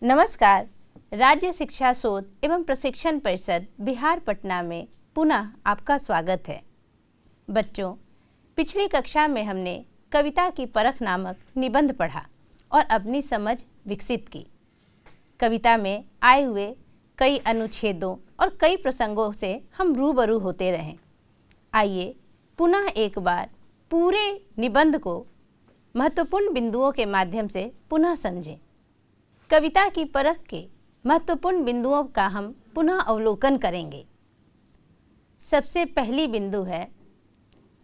नमस्कार। राज्य शिक्षा शोध एवं प्रशिक्षण परिषद बिहार पटना में पुनः आपका स्वागत है। बच्चों, पिछली कक्षा में हमने कविता की परख नामक निबंध पढ़ा और अपनी समझ विकसित की। कविता में आए हुए कई अनुच्छेदों और कई प्रसंगों से हम रूबरू होते रहें। आइए पुनः एक बार पूरे निबंध को महत्वपूर्ण बिंदुओं के माध्यम से पुनः समझें। कविता की परख के महत्वपूर्ण बिंदुओं का हम पुनः अवलोकन करेंगे। सबसे पहली बिंदु है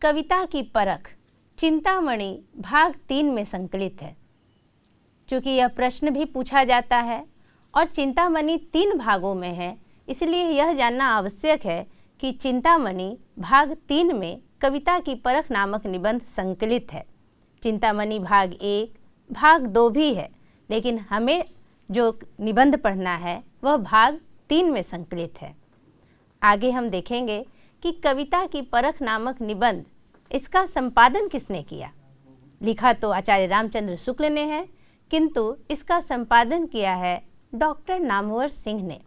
कविता की परख चिंतामणि भाग 3 में संकलित है। चूँकि यह प्रश्न भी पूछा जाता है और चिंतामणि 3 भागों में है, इसलिए यह जानना आवश्यक है कि चिंतामणि भाग 3 में कविता की परख नामक निबंध संकलित है। चिंतामणि भाग 1, भाग 2 भी है, लेकिन हमें जो निबंध पढ़ना है वह भाग 3 में संकलित है। आगे हम देखेंगे कि कविता की परख नामक निबंध, इसका संपादन किसने किया। लिखा तो आचार्य रामचंद्र शुक्ल ने है, किंतु इसका संपादन किया है डॉक्टर नामवर सिंह ने।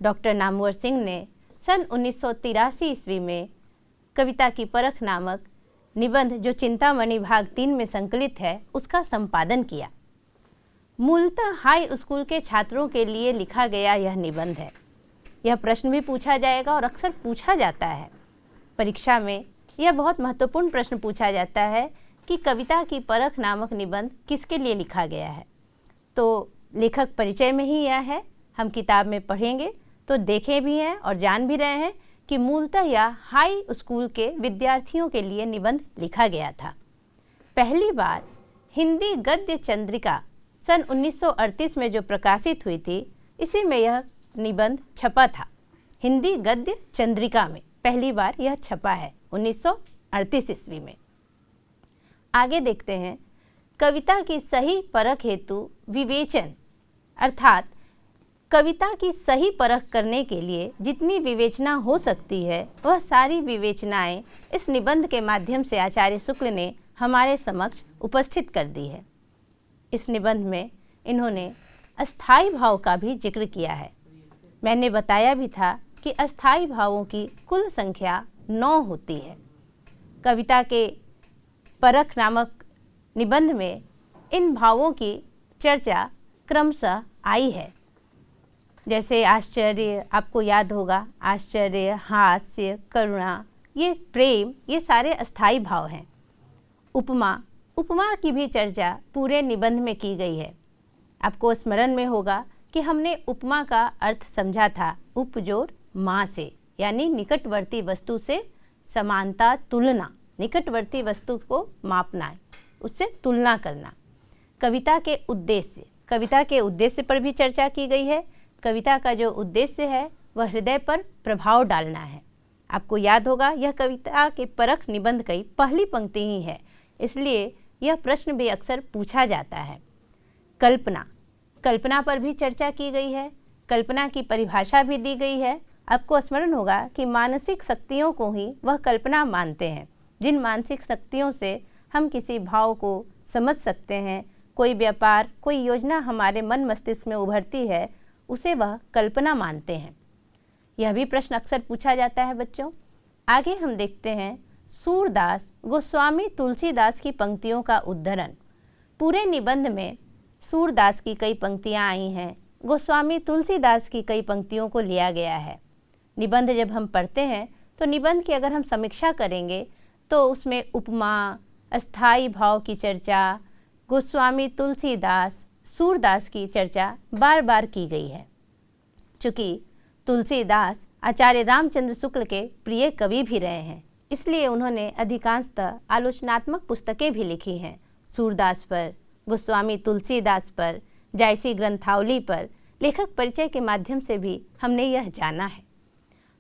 डॉक्टर नामवर सिंह ने सन 1983 ईस्वी में कविता की परख नामक निबंध, जो चिंतामणि भाग 3 में संकलित है, उसका संपादन किया। मूलतः हाई स्कूल के छात्रों के लिए लिखा गया यह निबंध है। यह प्रश्न भी पूछा जाएगा और अक्सर पूछा जाता है। परीक्षा में यह बहुत महत्वपूर्ण प्रश्न पूछा जाता है कि कविता की परख नामक निबंध किसके लिए लिखा गया है। तो लेखक परिचय में ही यह है, हम किताब में पढ़ेंगे तो देखे भी हैं और जान भी रहे हैं कि मूलतः यह हाई स्कूल के विद्यार्थियों के लिए निबंध लिखा गया था। पहली बार हिंदी गद्य चंद्रिका सन 1938 में जो प्रकाशित हुई थी, इसी में यह निबंध छपा था। हिंदी गद्य चंद्रिका में पहली बार यह छपा है 1938 ईस्वी में। आगे देखते हैं कविता की सही परख हेतु विवेचन, अर्थात कविता की सही परख करने के लिए जितनी विवेचना हो सकती है वह सारी विवेचनाएं इस निबंध के माध्यम से आचार्य शुक्ल ने हमारे समक्ष उपस्थित कर दी है। इस निबंध में इन्होंने अस्थाई भाव का भी जिक्र किया है। मैंने बताया भी था कि अस्थाई भावों की कुल संख्या 9 होती है। कविता के परख नामक निबंध में इन भावों की चर्चा क्रमशः आई है। जैसे आश्चर्य, आपको याद होगा, आश्चर्य, हास्य, करुणा, ये प्रेम, ये सारे अस्थाई भाव हैं। उपमा की भी चर्चा पूरे निबंध में की गई है। आपको स्मरण में होगा कि हमने उपमा का अर्थ समझा था उपजोर माँ से, यानी निकटवर्ती वस्तु से समानता, तुलना, निकटवर्ती वस्तु को मापना, उससे तुलना करना। कविता के उद्देश्य पर भी चर्चा की गई है। कविता का जो उद्देश्य है वह हृदय पर प्रभाव डालना है। आपको याद होगा यह कविता के परख निबंध की पहली पंक्ति ही है, इसलिए यह प्रश्न भी अक्सर पूछा जाता है। कल्पना पर भी चर्चा की गई है। कल्पना की परिभाषा भी दी गई है। आपको स्मरण होगा कि मानसिक शक्तियों को ही वह कल्पना मानते हैं, जिन मानसिक शक्तियों से हम किसी भाव को समझ सकते हैं। कोई व्यापार, कोई योजना हमारे मन मस्तिष्क में उभरती है, उसे वह कल्पना मानते हैं। यह भी प्रश्न अक्सर पूछा जाता है बच्चों। आगे हम देखते हैं सूरदास गोस्वामी तुलसीदास की पंक्तियों का उद्धरण। पूरे निबंध में सूरदास की कई पंक्तियां आई हैं, गोस्वामी तुलसीदास की कई पंक्तियों को लिया गया है। निबंध जब हम पढ़ते हैं तो निबंध की अगर हम समीक्षा करेंगे तो उसमें उपमा, अस्थाई भाव की चर्चा, गोस्वामी तुलसीदास, सूरदास की चर्चा बार बार की गई है। चूँकि तुलसीदास आचार्य रामचंद्र शुक्ल के प्रिय कवि भी रहे हैं, इसलिए उन्होंने अधिकांशतः आलोचनात्मक पुस्तकें भी लिखी हैं। सूरदास पर, गोस्वामी तुलसीदास पर, जायसी ग्रंथावली पर लेखक परिचय के माध्यम से भी हमने यह जाना है।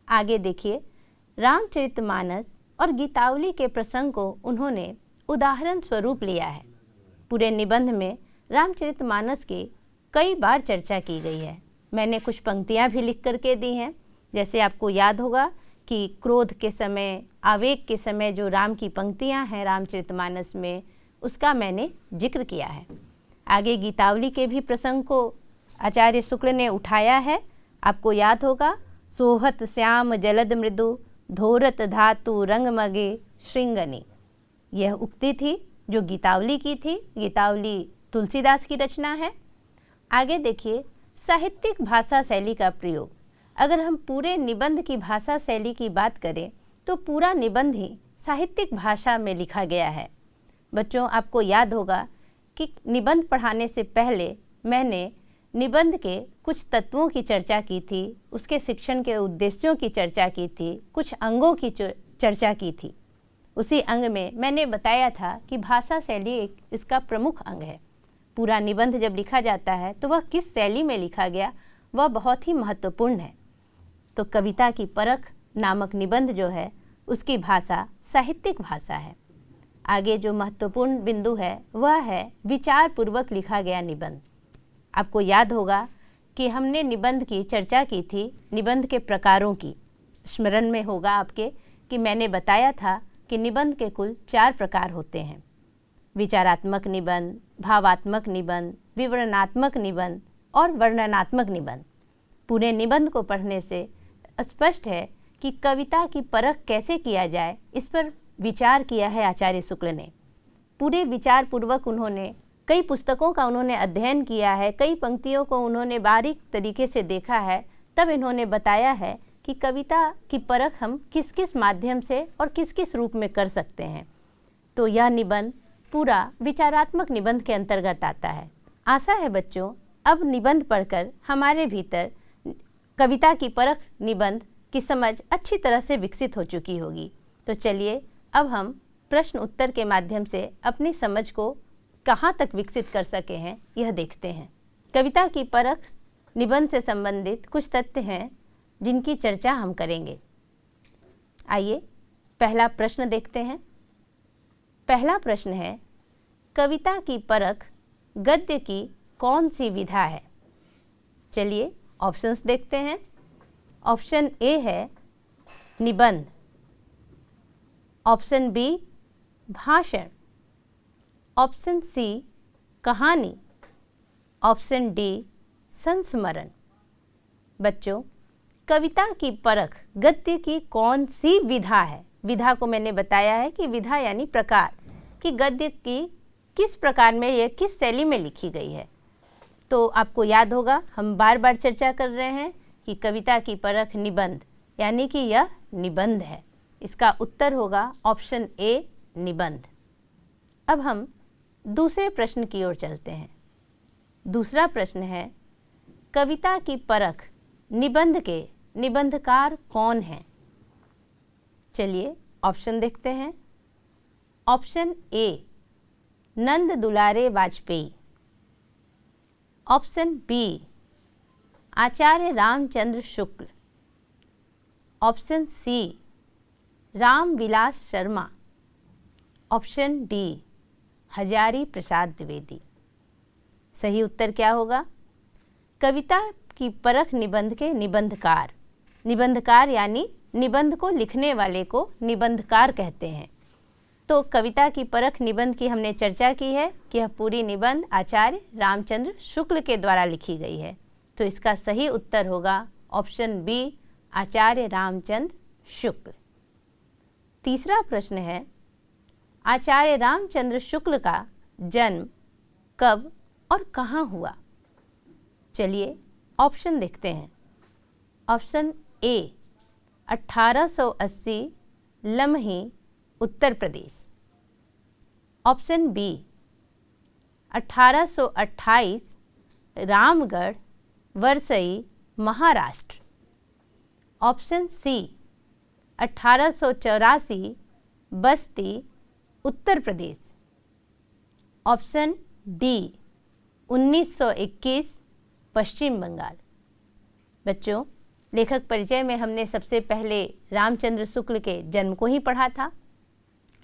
आगे देखिए, रामचरितमानस और गीतावली के प्रसंग को उन्होंने उदाहरण स्वरूप लिया है। पूरे निबंध में रामचरितमानस की कई बार चर्चा की गई है। मैंने कुछ पंक्तियाँ भी लिख करके दी हैं। जैसे आपको याद होगा कि क्रोध के समय, आवेग के समय जो राम की पंक्तियाँ हैं रामचरितमानस में, उसका मैंने जिक्र किया है। आगे गीतावली के भी प्रसंग को आचार्य शुक्ल ने उठाया है। आपको याद होगा, सोहत श्याम जलद मृदु धोरत धातु रंग मगे श्रृंगनी। यह उक्ति थी जो गीतावली की थी। गीतावली तुलसीदास की रचना है। आगे देखिए, साहित्यिक भाषा शैली का प्रयोग। अगर हम पूरे निबंध की भाषा शैली की बात करें तो पूरा निबंध ही साहित्यिक भाषा में लिखा गया है। बच्चों, आपको याद होगा कि निबंध पढ़ाने से पहले मैंने निबंध के कुछ तत्वों की चर्चा की थी, उसके शिक्षण के उद्देश्यों की चर्चा की थी, कुछ अंगों की चर्चा की थी। उसी अंग में मैंने बताया था कि भाषा शैली एक इसका प्रमुख अंग है। पूरा निबंध जब लिखा जाता है तो वह किस शैली में लिखा गया, वह बहुत ही महत्वपूर्ण है। तो कविता की परख नामक निबंध जो है उसकी भाषा साहित्यिक भाषा है। आगे जो महत्वपूर्ण बिंदु है वह है विचार पूर्वक लिखा गया निबंध। आपको याद होगा कि हमने निबंध की चर्चा की थी, निबंध के प्रकारों की। स्मरण में होगा आपके कि मैंने बताया था कि निबंध के कुल 4 प्रकार होते हैं। विचारात्मक निबंध, भावात्मक निबंध, विवरणात्मक निबंध और वर्णनात्मक निबंध। पूरे निबंध को पढ़ने से स्पष्ट है कि कविता की परख कैसे किया जाए, इस पर विचार किया है आचार्य शुक्ल ने। पूरे विचार पूर्वक उन्होंने कई पुस्तकों का उन्होंने अध्ययन किया है, कई पंक्तियों को उन्होंने बारीक तरीके से देखा है, तब इन्होंने बताया है कि कविता की परख हम किस किस माध्यम से और किस किस रूप में कर सकते हैं। तो यह निबंध पूरा विचारात्मक निबंध के अंतर्गत आता है। आशा है बच्चों, अब निबंध पढ़कर हमारे भीतर कविता की परख निबंध की समझ अच्छी तरह से विकसित हो चुकी होगी। तो चलिए अब हम प्रश्न उत्तर के माध्यम से अपनी समझ को कहाँ तक विकसित कर सके हैं यह देखते हैं। कविता की परख निबंध से संबंधित कुछ तथ्य हैं जिनकी चर्चा हम करेंगे। आइए पहला प्रश्न देखते हैं। पहला प्रश्न है, कविता की परख गद्य की कौन सी विधा है? चलिए ऑप्शंस देखते हैं। ऑप्शन ए है निबंध, ऑप्शन बी भाषण, ऑप्शन सी कहानी, ऑप्शन डी संस्मरण। बच्चों, कविता की परख गद्य की कौन सी विधा है? विधा को मैंने बताया है कि विधा यानी प्रकार, कि गद्य की किस प्रकार में, यह किस शैली में लिखी गई है। तो आपको याद होगा, हम बार बार चर्चा कर रहे हैं कि कविता की परख निबंध, यानी कि यह निबंध है। इसका उत्तर होगा ऑप्शन ए निबंध। अब हम दूसरे प्रश्न की ओर चलते हैं। दूसरा प्रश्न है, कविता की परख निबंध के निबंधकार कौन हैं? चलिए ऑप्शन देखते हैं। ऑप्शन ए नंद दुलारे वाजपेयी, ऑप्शन बी आचार्य Ramchandra Shukla, option C Ram Vilas Sharma, option D Hazari Prasad Dwivedi. सही उत्तर क्या होगा? कविता की परख निबंध के निबंधकार, निबंधकार यानी निबंध को लिखने वाले को निबंधकार कहते हैं। तो कविता की परख निबंध की हमने चर्चा की है कि यह पूरी निबंध आचार्य रामचंद्र शुक्ल के द्वारा लिखी गई है। तो इसका सही उत्तर होगा ऑप्शन बी आचार्य रामचंद्र शुक्ल। तीसरा प्रश्न है, आचार्य रामचंद्र शुक्ल का जन्म कब और कहाँ हुआ? चलिए ऑप्शन देखते हैं। Option A 1880 Lamhi Uttar Pradesh, option B 1828 Ramgarh Varsai Maharashtra, option C 1884 Basti Uttar Pradesh, option D 1921 Paschim Bangal. बच्चों, लेखक परिचय में हमने सबसे पहले रामचंद्र शुक्ल के जन्म को ही पढ़ा था।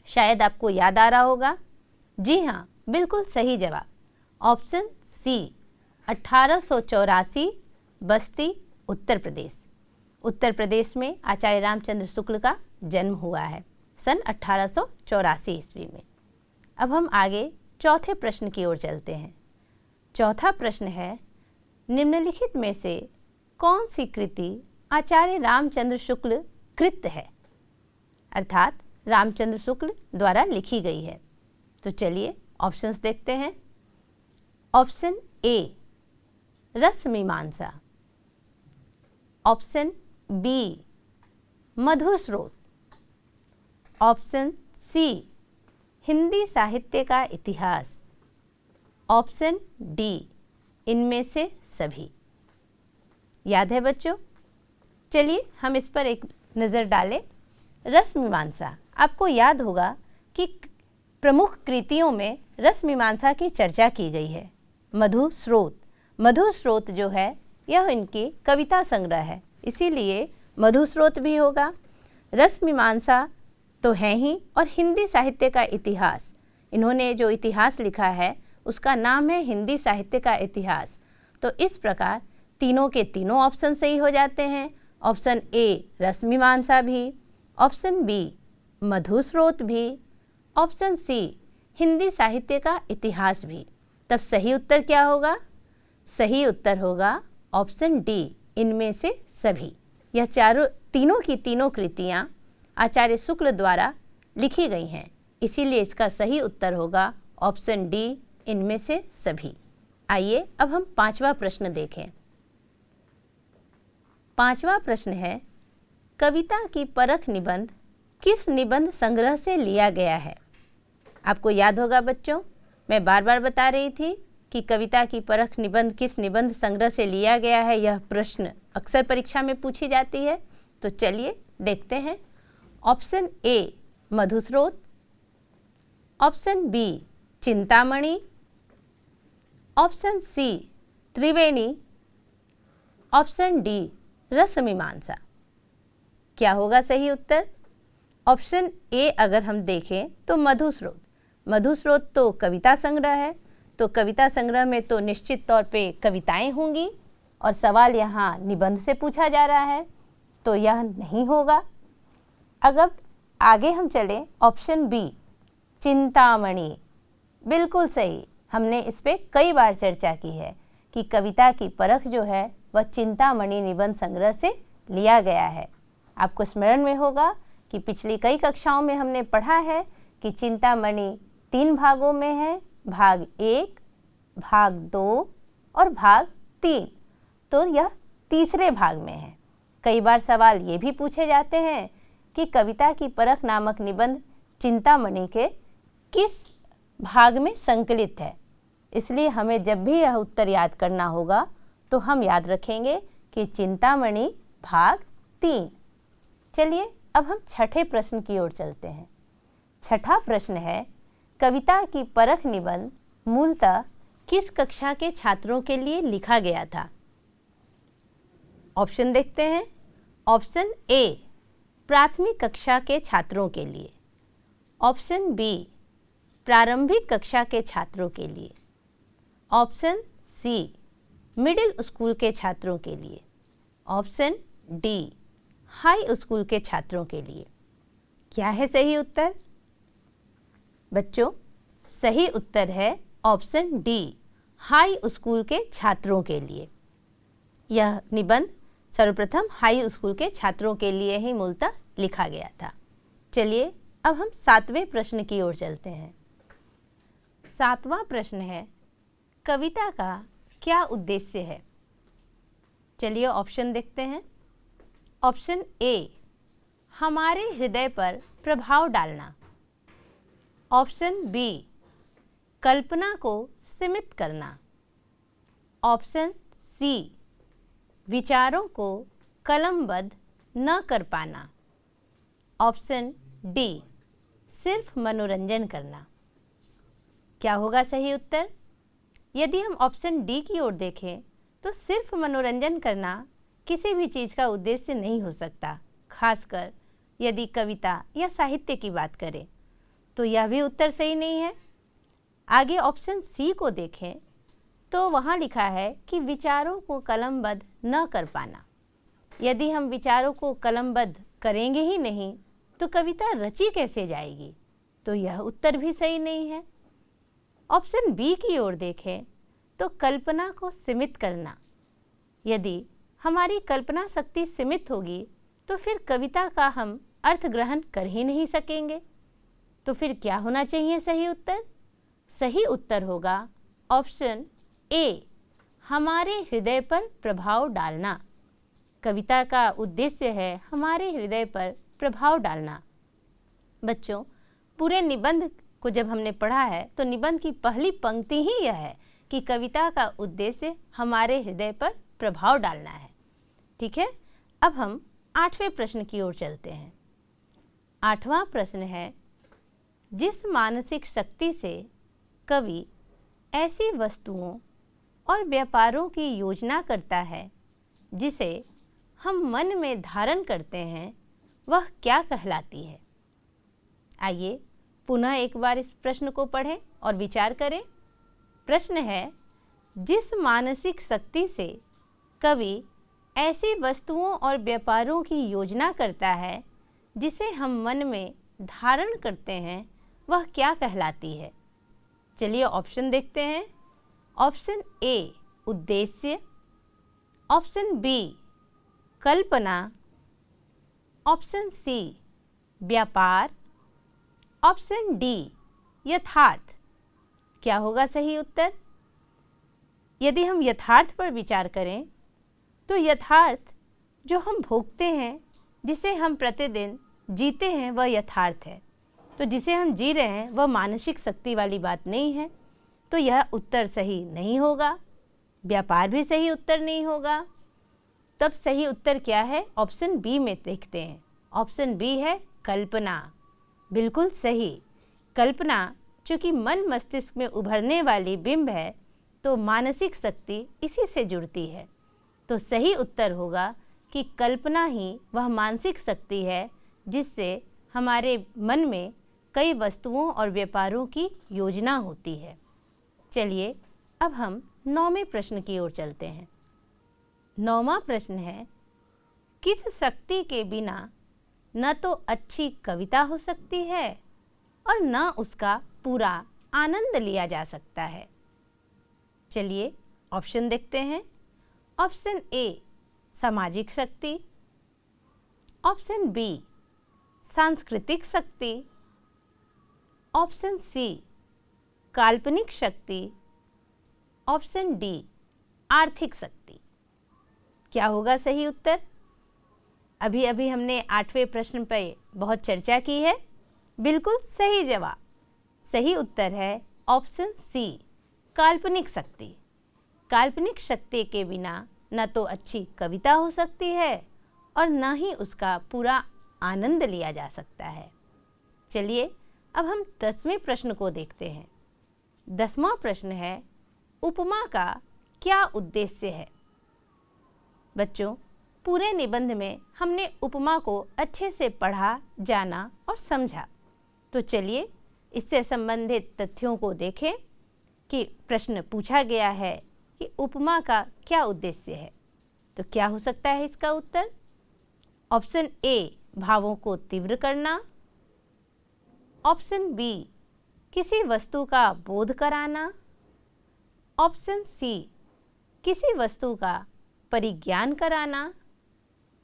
शायद आपको याद आ रहा होगा। जी हाँ, बिल्कुल सही जवाब ऑप्शन सी 1884 बस्ती उत्तर प्रदेश। उत्तर प्रदेश में आचार्य रामचंद्र शुक्ल का जन्म हुआ है सन 1884 ईस्वी में। अब हम आगे चौथे प्रश्न की ओर चलते हैं। चौथा प्रश्न है, निम्नलिखित में से कौन सी कृति आचार्य रामचंद्र शुक्ल कृत है, अर्थात रामचंद्र शुक्ल द्वारा लिखी गई है। तो चलिए ऑप्शंस देखते हैं। Option A Rasmimansa, option B Madhusrot, option C Hindi Sahitya ka इतिहास, ऑप्शन डी इनमें से सभी। याद है बच्चों? चलिए हम इस पर एक नज़र डालें। रसमीमांसा, आपको याद होगा कि प्रमुख कृतियों में रसमीमांसा की चर्चा की गई है। मधुस्रोत, मधुस्रोत जो है यह इनकी कविता संग्रह है, इसीलिए मधुस्रोत भी होगा। रसमीमांसा तो है ही, और हिंदी साहित्य का इतिहास, इन्होंने जो इतिहास लिखा है उसका नाम है हिंदी साहित्य का इतिहास। तो इस प्रकार तीनों के तीनों ऑप्शन सही हो जाते हैं। ऑप्शन ए रसमीमांसा भी, ऑप्शन बी मधुस्रोत भी, ऑप्शन सी हिंदी साहित्य का इतिहास भी। तब सही उत्तर क्या होगा? सही उत्तर होगा ऑप्शन डी इनमें से सभी। यह तीनों की तीनों कृतियाँ आचार्य शुक्ल द्वारा लिखी गई हैं, इसीलिए इसका सही उत्तर होगा ऑप्शन डी इनमें से सभी। आइए अब हम पांचवा प्रश्न देखें। पांचवा प्रश्न है, कविता की परख निबंध किस निबंध संग्रह से लिया गया है? आपको याद होगा बच्चों, मैं बार बार बता रही थी कि कविता की परख निबंध किस निबंध संग्रह से लिया गया है। यह प्रश्न अक्सर परीक्षा में पूछी जाती है। तो चलिए देखते हैं। Option A Madhusrot, option B Chintamani, option C Triveni, option D Rasmimansa. क्या होगा सही उत्तर? ऑप्शन ए अगर हम देखें तो मधुस्रोत, मधुस्रोत तो कविता संग्रह है, तो कविता संग्रह में तो निश्चित तौर पे कविताएं होंगी, और सवाल यहाँ निबंध से पूछा जा रहा है, तो यह नहीं होगा। अगर आगे हम चलें, ऑप्शन बी चिंतामणि, बिल्कुल सही। हमने इस पर कई बार चर्चा की है कि कविता की परख जो है वह चिंतामणि निबंध संग्रह से लिया गया है। आपको स्मरण में होगा कि पिछली कई कक्षाओं में हमने पढ़ा है कि चिंतामणि 3 भागों में है, भाग 1, भाग 2 और भाग 3। तो यह तीसरे भाग में है। कई बार सवाल ये भी पूछे जाते हैं कि कविता की परख नामक निबंध चिंतामणि के किस भाग में संकलित है। इसलिए हमें जब भी यह उत्तर याद करना होगा तो हम याद रखेंगे कि चिंतामणि भाग 3। चलिए अब हम छठे प्रश्न की ओर चलते हैं। छठा प्रश्न है, कविता की परख निबंध मूलतः किस कक्षा के छात्रों के लिए लिखा गया था? ऑप्शन देखते हैं। ऑप्शन ए प्राथमिक कक्षा के छात्रों के लिए, ऑप्शन बी प्रारंभिक कक्षा के छात्रों के लिए, ऑप्शन सी मिडिल स्कूल के छात्रों के लिए, ऑप्शन डी हाई स्कूल के छात्रों के लिए। क्या है सही उत्तर? बच्चों, सही उत्तर है ऑप्शन डी हाई स्कूल के छात्रों के लिए। यह निबंध सर्वप्रथम हाई स्कूल के छात्रों के लिए ही मूलतः लिखा गया था। चलिए अब हम 7वें प्रश्न की ओर चलते हैं। 7वां प्रश्न है, कविता का क्या उद्देश्य है? चलिए ऑप्शन देखते हैं। ऑप्शन ए हमारे हृदय पर प्रभाव डालना, ऑप्शन बी कल्पना को सीमित करना, ऑप्शन सी विचारों को कलमबद्ध न कर पाना, ऑप्शन डी सिर्फ मनोरंजन करना। क्या होगा सही उत्तर? यदि हम ऑप्शन डी की ओर देखें तो सिर्फ मनोरंजन करना किसी भी चीज़ का उद्देश्य नहीं हो सकता, खासकर यदि कविता या साहित्य की बात करें तो यह भी उत्तर सही नहीं है। आगे ऑप्शन सी को देखें तो वहाँ लिखा है कि विचारों को कलमबद्ध न कर पाना। यदि हम विचारों को कलमबद्ध करेंगे ही नहीं तो कविता रची कैसे जाएगी? तो यह उत्तर भी सही नहीं है। ऑप्शन बी की ओर देखें तो कल्पना को सीमित करना, यदि हमारी कल्पना शक्ति सीमित होगी तो फिर कविता का हम अर्थ ग्रहण कर ही नहीं सकेंगे। तो फिर क्या होना चाहिए सही उत्तर? सही उत्तर होगा ऑप्शन ए, हमारे हृदय पर प्रभाव डालना। कविता का उद्देश्य है हमारे हृदय पर प्रभाव डालना। बच्चों, पूरे निबंध को जब हमने पढ़ा है तो निबंध की पहली पंक्ति ही यह है कि कविता का उद्देश्य हमारे हृदय पर प्रभाव डालना है। ठीक है, अब हम 8वें प्रश्न की ओर चलते हैं। 8वां प्रश्न है, जिस मानसिक शक्ति से कवि ऐसी वस्तुओं और व्यापारों की योजना करता है जिसे हम मन में धारण करते हैं, वह क्या कहलाती है? आइए पुनः एक बार इस प्रश्न को पढ़ें और विचार करें। प्रश्न है, जिस मानसिक शक्ति से कवि ऐसी वस्तुओं और व्यापारों की योजना करता है जिसे हम मन में धारण करते हैं, वह क्या कहलाती है? चलिए ऑप्शन देखते हैं। ऑप्शन ए, उद्देश्य। ऑप्शन बी, कल्पना। ऑप्शन सी, व्यापार। ऑप्शन डी, यथार्थ। क्या होगा सही उत्तर? यदि हम यथार्थ पर विचार करें तो यथार्थ जो हम भोगते हैं, जिसे हम प्रतिदिन जीते हैं, वह यथार्थ है। तो जिसे हम जी रहे हैं वह मानसिक शक्ति वाली बात नहीं है, तो यह उत्तर सही नहीं होगा। व्यापार भी सही उत्तर नहीं होगा। तब सही उत्तर क्या है? ऑप्शन बी में देखते हैं। ऑप्शन बी है कल्पना। बिल्कुल सही। कल्पना चूँकि मन मस्तिष्क में उभरने वाली बिंब है, तो मानसिक शक्ति इसी से जुड़ती है। तो सही उत्तर होगा कि कल्पना ही वह मानसिक शक्ति है जिससे हमारे मन में कई वस्तुओं और व्यापारों की योजना होती है। चलिए अब हम 9वें प्रश्न की ओर चलते हैं। 9वां प्रश्न है, किस शक्ति के बिना न तो अच्छी कविता हो सकती है और न उसका पूरा आनंद लिया जा सकता है? चलिए ऑप्शन देखते हैं। ऑप्शन ए, सामाजिक शक्ति। ऑप्शन बी, सांस्कृतिक शक्ति। ऑप्शन सी, काल्पनिक शक्ति। ऑप्शन डी, आर्थिक शक्ति। क्या होगा सही उत्तर? अभी अभी हमने 8वें प्रश्न पर बहुत चर्चा की है। बिल्कुल सही जवाब। सही उत्तर है ऑप्शन सी, काल्पनिक शक्ति। काल्पनिक शक्ति के बिना न तो अच्छी कविता हो सकती है और न ही उसका पूरा आनंद लिया जा सकता है। चलिए अब हम 10वें प्रश्न को देखते हैं। 10वां प्रश्न है, उपमा का क्या उद्देश्य है? बच्चों, पूरे निबंध में हमने उपमा को अच्छे से पढ़ा, जाना और समझा। तो चलिए इससे संबंधित तथ्यों को देखें कि प्रश्न पूछा गया है कि उपमा का क्या उद्देश्य है। तो क्या हो सकता है इसका उत्तर? ऑप्शन ए, भावों को तीव्र करना। ऑप्शन बी, किसी वस्तु का बोध कराना। ऑप्शन सी, किसी वस्तु का परिज्ञान कराना।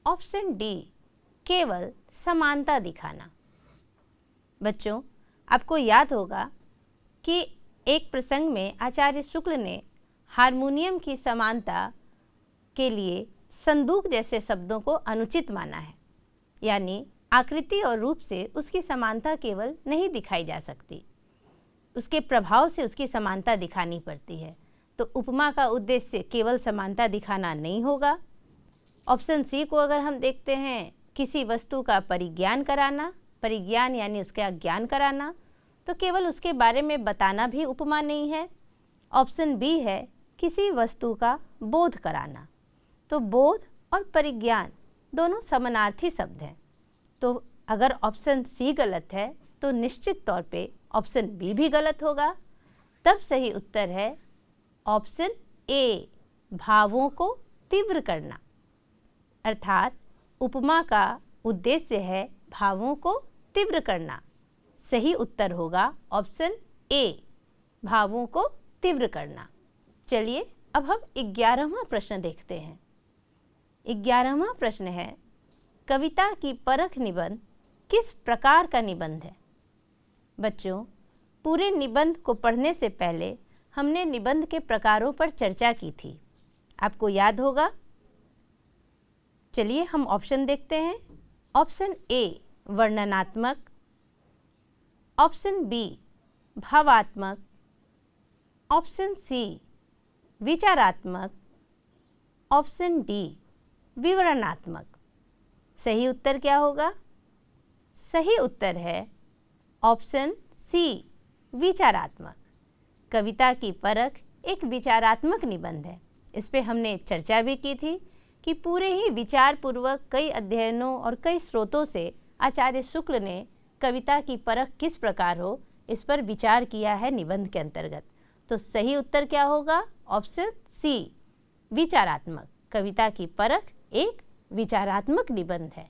ऑप्शन डी, केवल समानता दिखाना। बच्चों, आपको याद होगा कि एक प्रसंग में आचार्य शुक्ल ने हारमोनियम की समानता के लिए संदूक जैसे शब्दों को अनुचित माना है, यानी आकृति और रूप से उसकी समानता केवल नहीं दिखाई जा सकती, उसके प्रभाव से उसकी समानता दिखानी पड़ती है। तो उपमा का उद्देश्य केवल समानता दिखाना नहीं होगा। ऑप्शन सी को अगर हम देखते हैं, किसी वस्तु का परिज्ञान कराना, परिज्ञान यानी उसका ज्ञान कराना, तो केवल उसके बारे में बताना भी उपमा नहीं है। ऑप्शन बी है किसी वस्तु का बोध कराना। तो बोध और परिज्ञान दोनों समानार्थी शब्द हैं। तो अगर ऑप्शन सी गलत है तो निश्चित तौर पे ऑप्शन बी भी गलत होगा। तब सही उत्तर है ऑप्शन ए, भावों को तीव्र करना। अर्थात उपमा का उद्देश्य है भावों को तीव्र करना। सही उत्तर होगा ऑप्शन ए, भावों को तीव्र करना। चलिए अब हम 11वां प्रश्न देखते हैं। 11वां प्रश्न है, कविता की परख निबंध किस प्रकार का निबंध है? बच्चों, पूरे निबंध को पढ़ने से पहले हमने निबंध के प्रकारों पर चर्चा की थी, आपको याद होगा। चलिए हम ऑप्शन देखते हैं। ऑप्शन ए वर्णनात्मक, ऑप्शन बी भावात्मक, ऑप्शन सी विचारात्मक, ऑप्शन डी विवरणात्मक। सही उत्तर क्या होगा? सही उत्तर है ऑप्शन सी विचारात्मक। कविता की परख एक विचारात्मक निबंध है। इस पे हमने चर्चा भी की थी कि पूरे ही विचारपूर्वक कई अध्ययनों और कई स्रोतों से आचार्य शुक्ल ने कविता की परख किस प्रकार हो, इस पर विचार किया है निबंध के अंतर्गत। तो सही उत्तर क्या होगा? Option C विचारात्मक। कविता की परख एक विचारात्मक निबंध है।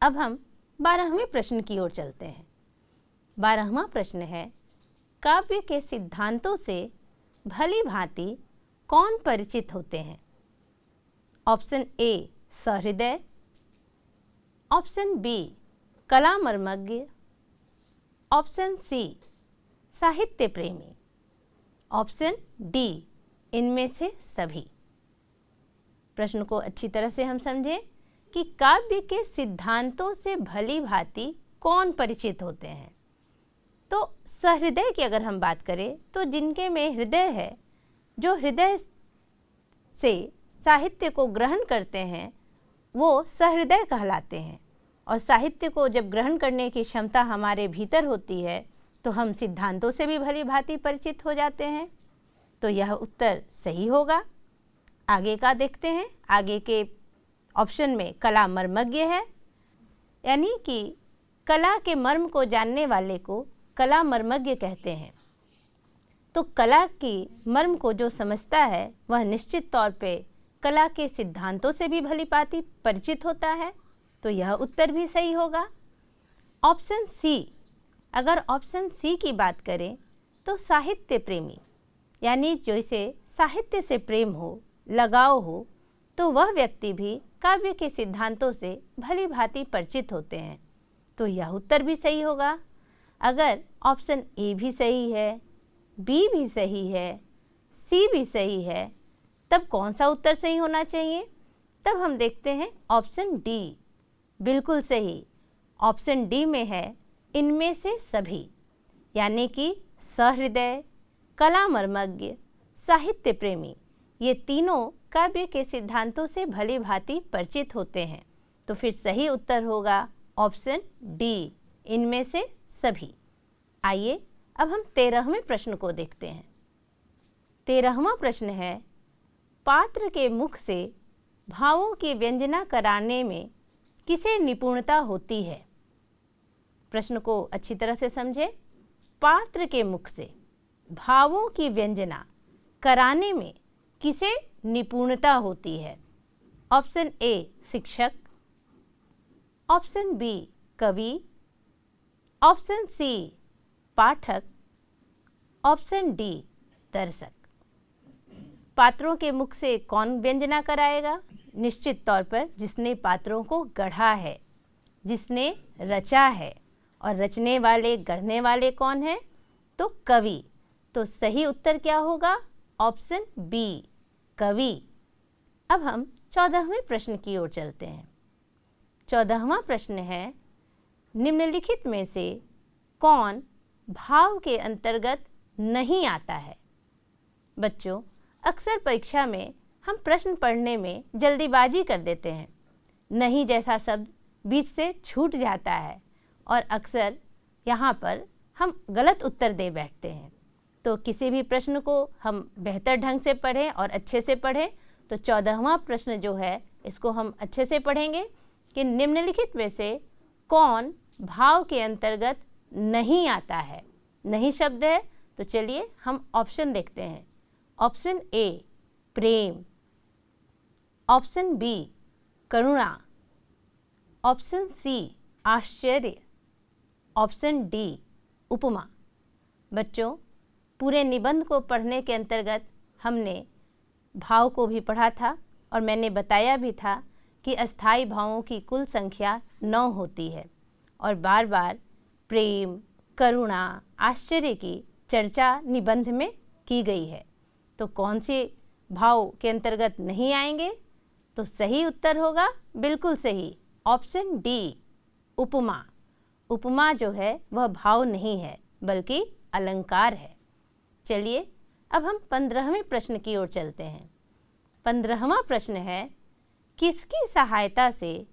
अब हम 12वें प्रश्न की ओर चलते हैं। 12वां प्रश्न है, काव्य के सिद्धांतों से भली भांति कौन परिचित होते हैं? ऑप्शन ए सहृदय, ऑप्शन बी कलामर्मज्ञ, ऑप्शन सी साहित्य प्रेमी, ऑप्शन डी इनमें से सभी। प्रश्न को अच्छी तरह से हम समझें कि काव्य के सिद्धांतों से भली भांति कौन परिचित होते हैं। तो सहृदय की अगर हम बात करें तो जिनके में हृदय है, जो हृदय से साहित्य को ग्रहण करते हैं, वो सहृदय कहलाते हैं। और साहित्य को जब ग्रहण करने की क्षमता हमारे भीतर होती है तो हम सिद्धांतों से भी भली भांति परिचित हो जाते हैं। तो यह उत्तर सही होगा। आगे का देखते हैं। आगे के ऑप्शन में कला मर्मज्ञ है, यानी कि कला के मर्म को जानने वाले को कला मर्मज्ञ कहते हैं। तो कला की मर्म को जो समझता है वह निश्चित तौर पे कला के सिद्धांतों से भी भली भांति परिचित होता है। तो यह उत्तर भी सही होगा। ऑप्शन सी, अगर ऑप्शन सी की बात करें तो साहित्य प्रेमी, यानी जैसे साहित्य से प्रेम हो, लगाव हो, तो वह व्यक्ति भी काव्य के सिद्धांतों से भली भांति परिचित होते हैं। तो यह उत्तर भी सही होगा। अगर ऑप्शन ए भी सही है, बी भी सही है, सी भी सही है, तब कौन सा उत्तर सही होना चाहिए? तब हम देखते हैं ऑप्शन डी बिल्कुल सही। ऑप्शन डी में है इनमें से सभी, यानी कि सहृदय, कलामर्मज्ञ, साहित्य प्रेमी, ये तीनों काव्य के सिद्धांतों से भली भांति परिचित होते हैं। तो फिर सही उत्तर होगा ऑप्शन डी इनमें से सभी। आइए अब हम 13वें प्रश्न को देखते हैं। 13वां प्रश्न है, पात्र के मुख से भावों की व्यंजना कराने में किसे निपुणता होती है? प्रश्न को अच्छी तरह से समझें। पात्र के मुख से भावों की व्यंजना कराने में किसे निपुणता होती है? ऑप्शन ए शिक्षक, ऑप्शन बी कवि, ऑप्शन सी पाठक, ऑप्शन डी दर्शक। पात्रों के मुख से कौन व्यंजना कराएगा? निश्चित तौर पर जिसने पात्रों को गढ़ा है, जिसने रचा है। और रचने वाले, गढ़ने वाले कौन है? तो कवि। तो सही उत्तर क्या होगा? ऑप्शन बी कवि। अब हम 14वें प्रश्न की ओर चलते हैं। 14वां प्रश्न है, निम्नलिखित में से कौन भाव के अंतर्गत नहीं आता है? बच्चों, अक्सर परीक्षा में हम प्रश्न पढ़ने में जल्दीबाजी कर देते हैं, नहीं जैसा शब्द बीच से छूट जाता है और अक्सर यहाँ पर हम गलत उत्तर दे बैठते हैं। तो किसी भी प्रश्न को हम बेहतर ढंग से पढ़ें और अच्छे से पढ़ें। तो 14वां प्रश्न जो है इसको हम अच्छे से पढ़ेंगे कि निम्नलिखित में से कौन भाव के अंतर्गत नहीं आता है। नहीं शब्द है, तो चलिए हम ऑप्शन देखते हैं। ऑप्शन ए प्रेम, ऑप्शन बी करुणा, ऑप्शन सी आश्चर्य, ऑप्शन डी उपमा। बच्चों, पूरे निबंध को पढ़ने के अंतर्गत हमने भाव को भी पढ़ा था और मैंने बताया भी था कि अस्थायी भावों की कुल संख्या 9 होती है और बार बार प्रेम, करुणा, आश्चर्य की चर्चा निबंध में की गई है। तो कौन से भाव के अंतर्गत नहीं आएंगे? तो सही उत्तर होगा, बिल्कुल सही, ऑप्शन डी, उपमा। उपमा जो है वह भाव नहीं है बल्कि अलंकार है। चलिए अब हम 15वें प्रश्न की ओर चलते हैं। 15वां प्रश्न है, किसकी सहायता से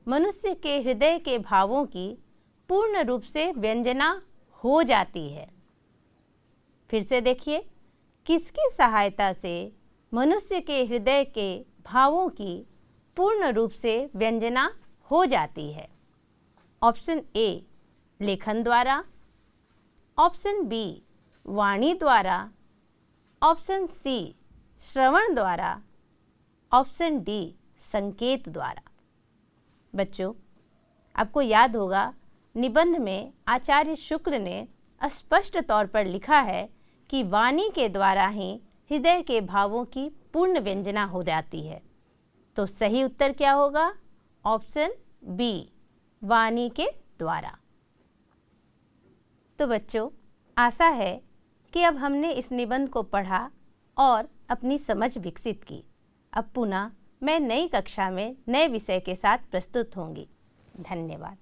मनुष्य के हृदय के भावों की पूर्ण रूप से व्यंजना हो जाती है? फिर से देखिए, किसकी सहायता से मनुष्य के हृदय के भावों की पूर्ण रूप से व्यंजना हो जाती है? ऑप्शन ए, लेखन द्वारा, ऑप्शन बी, वाणी द्वारा, ऑप्शन सी, श्रवण द्वारा, ऑप्शन डी, संकेत द्वारा। बच्चों, आपको याद होगा निबंध में आचार्य शुक्ल ने स्पष्ट तौर पर लिखा है कि वाणी के द्वारा ही हृदय के भावों की पूर्ण व्यंजना हो जाती है। तो सही उत्तर क्या होगा? ऑप्शन बी, वाणी के द्वारा। तो बच्चों, आशा है कि अब हमने इस निबंध को पढ़ा और अपनी समझ विकसित की। अब पुनः मैं नई कक्षा में नए विषय के साथ प्रस्तुत होंगी। धन्यवाद।